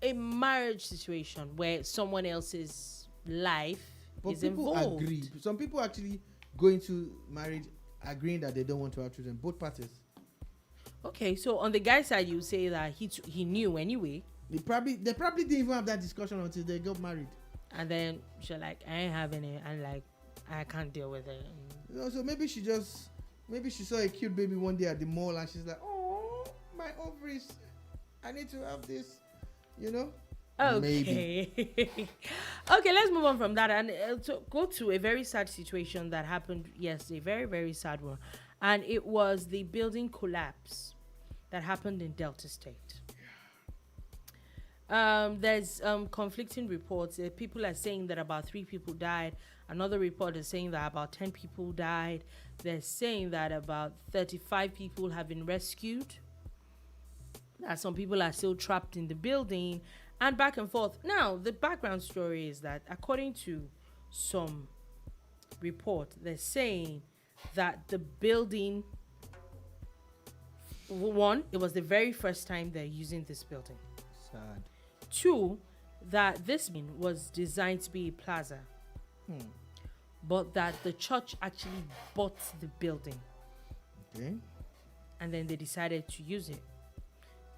a marriage situation where someone else's life
But
is
people
involved.
agree. Some people actually go into marriage agreeing that they don't want to have children. Both parties.
Okay, so on the guy's side, you say that he knew anyway,
They probably didn't even have that discussion until they got married.
and then she's like, I ain't having it, and like, I can't deal with it.
You know, so maybe she saw a cute baby one day at the mall and she's like, oh, my ovaries, I need to have this, you know.
Okay. Okay, let's move on from that and to go to a very sad situation that happened yesterday. Very, very sad one. And it was the building collapse that happened in Delta State. There's conflicting reports. People are saying that about 3 people died. Another report is saying that about 10 people died. They're saying that about 35 people have been rescued. That some people are still trapped in the building. And back and forth. Now, the background story is that according to some report, they're saying that the building, one, it was the very first time they're using this building.
Sad.
2, that this was designed to be a plaza, but that the church actually bought the building.
Okay.
And then they decided to use it,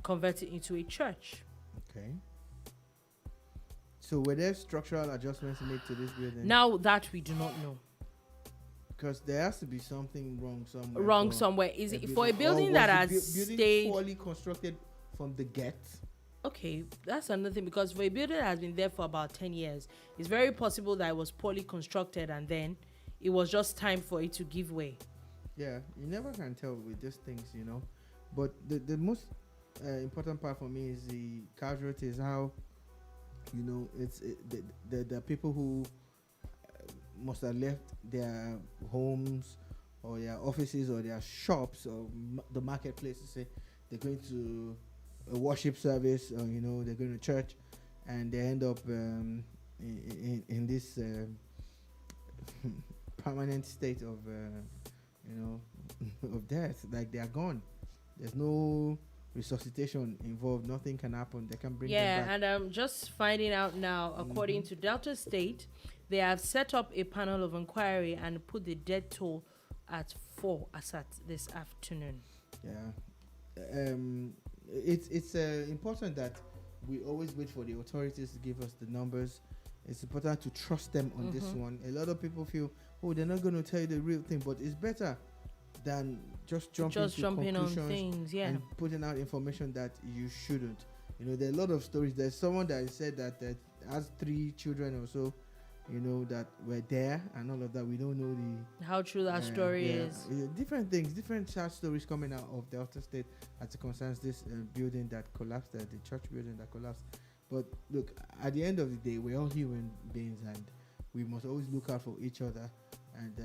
convert it into a church.
Okay. So were there structural adjustments made to this building?
Now that we do not know.
Because there has to be something wrong somewhere.
Wrong somewhere. Is it for a building
Or
that
was
has
the building
stayed?
poorly constructed from the get?
Okay, that's another thing, because for a building that has been there for about 10 years, it's very possible that it was poorly constructed and then it was just time for it to give way.
Yeah, you never can tell with these things, you know. But the most important part for me is the casualties. How, you know, the people who must have left their homes or their offices or their shops or the marketplace to say they're going to a worship service, or you know, they're going to church, and they end up in this permanent state of you know, of death. Like they are gone. There's no resuscitation involved. Nothing can happen. They can bring them back.
And I'm just finding out now, according to Delta State, they have set up a panel of inquiry and put the death toll at 4 as at this afternoon.
Yeah. It's important that we always wait for the authorities to give us the numbers. It's important to trust them on this one. A lot of people feel, oh, they're not going to tell you the real thing, but it's better than just jumping
on things,
and putting out information that you shouldn't. You know, there are a lot of stories. There's someone that said that has 3 children or so, you know, that were there and all of that. We don't know
how true that story is.
Different things, different sad stories coming out of Delta State as it concerns this building that collapsed, the church building that collapsed. But look, at the end of the day, we're all human beings and we must always look out for each other. And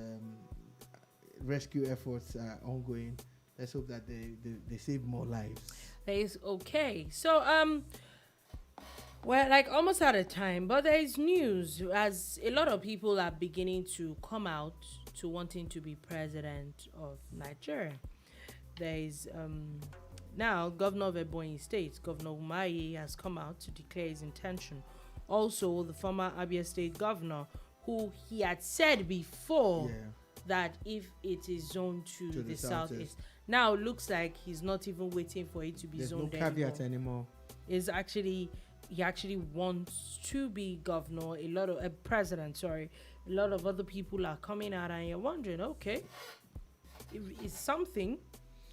rescue efforts are ongoing. Let's hope that they save more lives.
That is okay. So, we're like almost out of time, but there is news as a lot of people are beginning to come out to wanting to be president of Nigeria. There is now Governor of Ebonyi State, Governor Umahi, has come out to declare his intention. Also, the former Abia State Governor, who he had said before that if it is zoned to the southeast, now looks like he's not even waiting for it to be zoned.
There's no caveat anymore.
He actually wants to be governor. A lot of president. Sorry, a lot of other people are coming out, and you're wondering, okay, it's something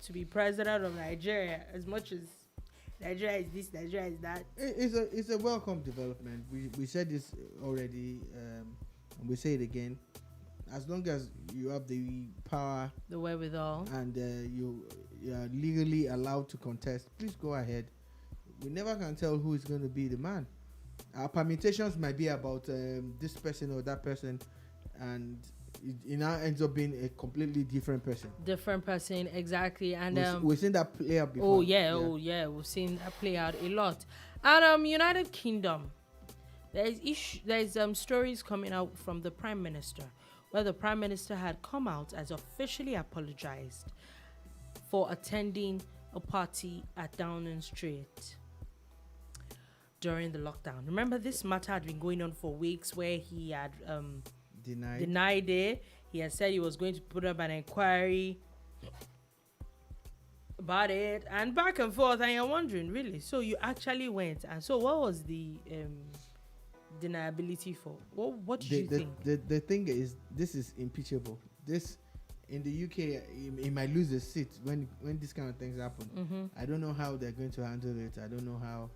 to be president of Nigeria, as much as Nigeria is this, Nigeria is that.
It's a welcome development. We said this already, and we say it again. As long as you have the power,
the wherewithal,
and you are legally allowed to contest, please go ahead. We never can tell who is going to be the man. Our permutations might be about this person or that person, and it now ends up being a completely different person.
Exactly. And
we've seen that play out before.
Oh yeah, we've seen that play out a lot. And United Kingdom, there's stories coming out from the Prime Minister, where the Prime Minister had come out as officially apologized for attending a party at Downing Street during the lockdown. Remember, this matter had been going on for weeks, where he had denied it. He had said he was going to put up an inquiry about it, and back and forth. And you're wondering, really? So you actually went, and so what was the deniability for? What did you think?
The thing is, this is impeachable. This, in the UK, he might lose his seat when these kind of things happen.
Mm-hmm.
I don't know how they're going to handle it. I don't know how,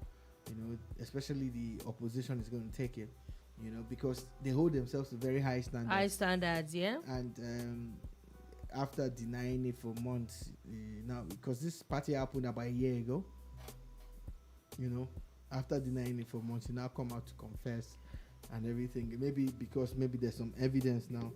especially the opposition is going to take it, because they hold themselves to very high standards.
High standards, yeah.
And after denying it for months, now, because this party happened about a year ago, after denying it for months, you now come out to confess and everything. Maybe because there's some evidence now,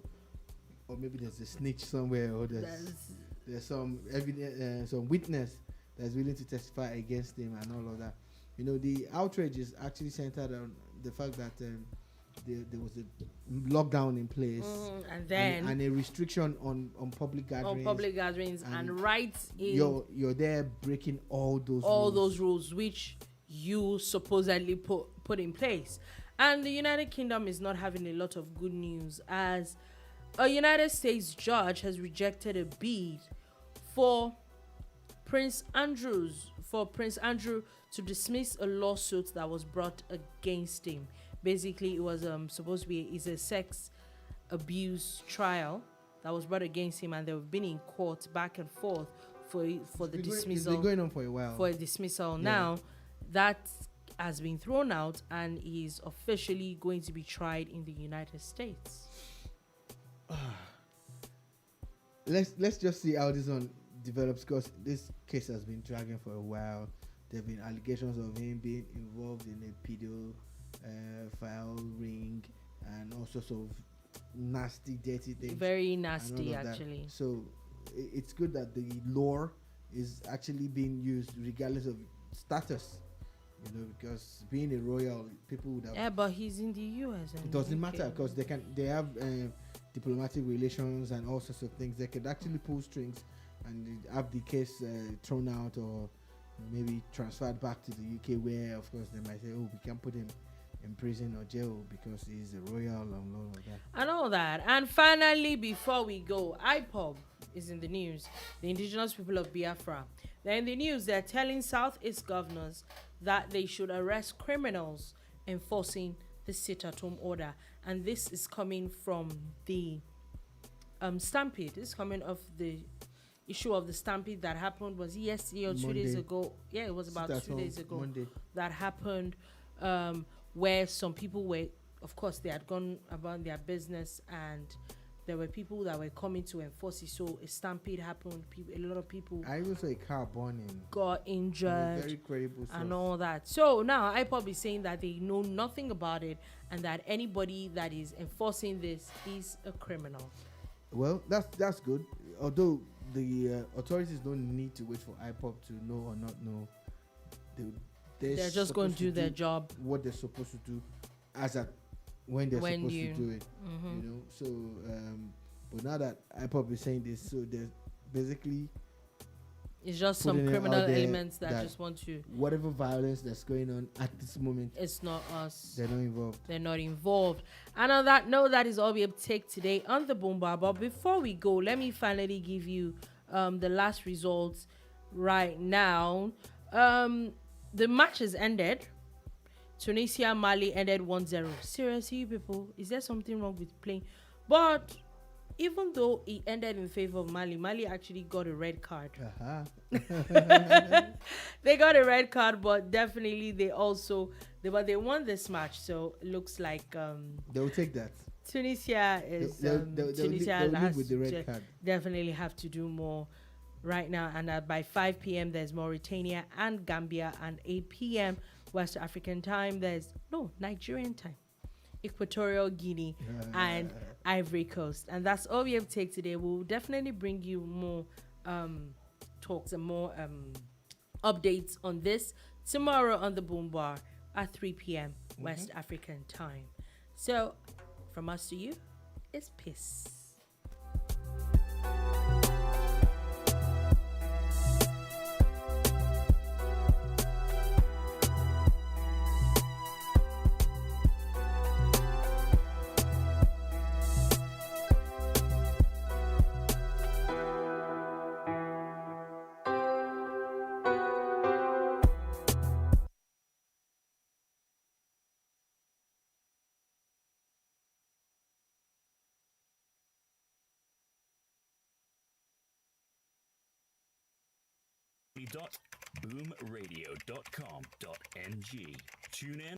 or maybe there's a snitch somewhere, or there's some evidence, some witness that's willing to testify against him and all of that. The outrage is actually centered on the fact that there was a lockdown in place,
and then
and a restriction on public gatherings,
and rights in
you're there breaking all those
rules which you supposedly put in place. And the United Kingdom is not having a lot of good news, as a United States judge has rejected a bid for Prince Andrew to dismiss a lawsuit that was brought against him. Basically, it was supposed to be a sex abuse trial that was brought against him, and they've been in court back and forth for the dismissal.
It's been going on for a while.
For a dismissal. Yeah. Now, that has been thrown out, and is officially going to be tried in the United States.
Let's just see how this one develops, because this case has been dragging for a while. There have been allegations of him being involved in a pedophile ring and all sorts of nasty, dirty things.
Very nasty, actually.
So it's good that the law is actually being used regardless of status. Because being a royal, people would have.
Yeah, but he's in the US.
It doesn't matter, because they have diplomatic relations and all sorts of things. They could actually pull strings and have the case thrown out, or maybe transferred back to the UK, where of course they might say, oh, we can't put him in prison or jail because he's a royal and all of that.
And all that. And finally, before we go, IPOB is in the news. The indigenous people of Biafra. They're in the news. They're telling Southeast governors that they should arrest criminals enforcing the sit-at-home order. And this is coming from the stampede. This is coming off the issue of the stampede that happened, was yesterday or 2 days ago. Yeah, it was about 2 days ago.
Monday.
That happened, where some people were, of course, they had gone about their business, and there were people that were coming to enforce it. So a stampede happened. A lot of people.
I even saw a car burning.
Got injured.
Very credible
and all that. So now IPOB is saying that they know nothing about it, and that anybody that is enforcing this is a criminal.
Well, that's good. Although the authorities don't need to wait for IPOB to know or not know. They're just going to do their job. What they're supposed to do, as at when they're supposed to do it.
Mm-hmm.
So but now that IPOB is saying this, so they're basically,
it's just some criminal elements that just want to,
whatever violence that's going on at this moment,
it's not us.
They're not involved.
And on that note, that is all we have to take today on the Boom Bar. But before we go, let me finally give you the last results right now. The match has ended. Tunisia, Mali ended 1-0. Seriously, people, is there something wrong with playing? But even though it ended in favor of Mali, Mali actually got a red card. They got a red card, but definitely they won this match. So it looks like
They'll take that.
Tunisia is
They'll live with the red card.
definitely have to do more right now. And by 5 p.m. there's Mauritania and Gambia, and 8 p.m. West African time there's Nigerian time, Equatorial Guinea and Ivory Coast. And that's all we have to take today. We'll definitely bring you more talks and more updates on this tomorrow on the Boom Bar at 3 p.m. West African time. So from us to you, it's peace.
boomradio.com.ng. Tune in.